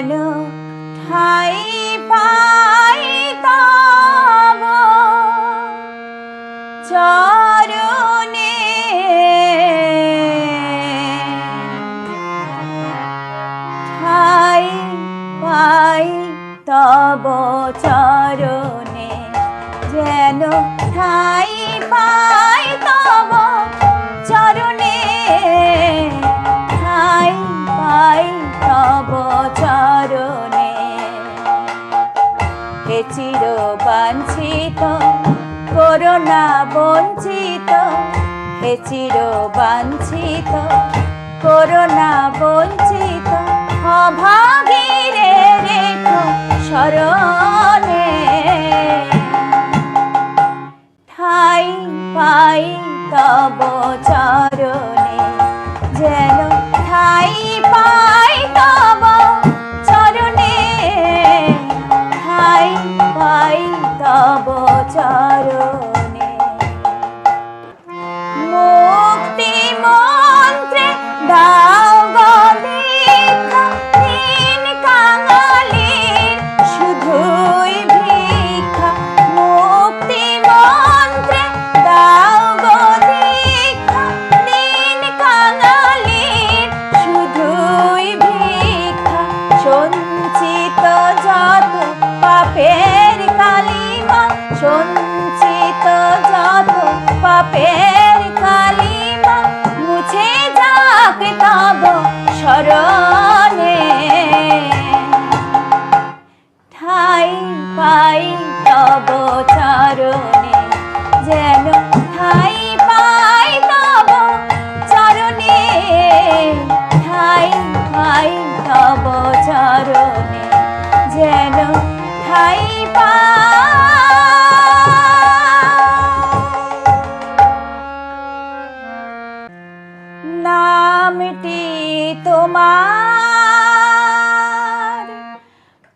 যেন ঠাই পাই তব চরণে ঠাই পাই তব চরণে যেন ঠাই পাই তব চরণে ঠাই পাই তব চরণে হে চির বাঞ্ছিত করোনা বঞ্চিত হে চির বাঞ্ছিত করোনা বঞ্চিত অভাগীরে রেখো শরণে ঠাই পাই তব চরণে যেন ঠাই পাই তব চরণে ঠাই পাই তব চরণে মুক্তি মন্ত্রে দাও গো দীক্ষা দিন কাঙালির শুধুই ভিক্ষা মুক্তি মন্ত্রে দাও গো দীক্ষা দিন কাঙালির শুধুই ভিক্ষা সঞ্চিত যত পাপের কালিমা সঞ্চিত যত পাপের কালিমা মুছে যাক তব শরণে ঠাই পাই তব চরণে যেন ঠাই পাই তব চরণে ঠাই পাই তব চরণে যেন ঠাই পাই নামটি তোমার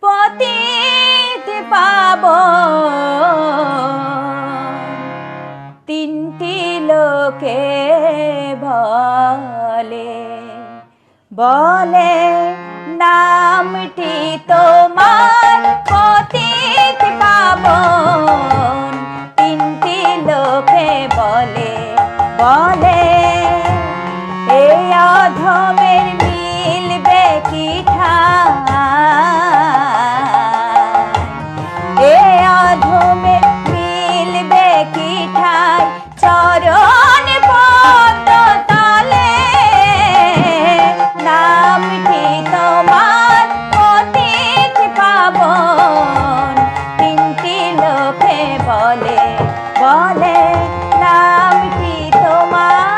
পতিত পাবন তিনটি লোকে বলে বলে নামটি তোমার পতিত পাবন তিনটি লোকে বলে বলে এ অধমের মিলবে কি ঠাই এ অধমের মিলবে কি ঠাই চরণ পদ্ম তলে নামটি তোমার পতিত পাবন তিনটি লোকে বলে বলে নামটি তোমার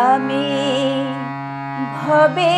আমি ভবে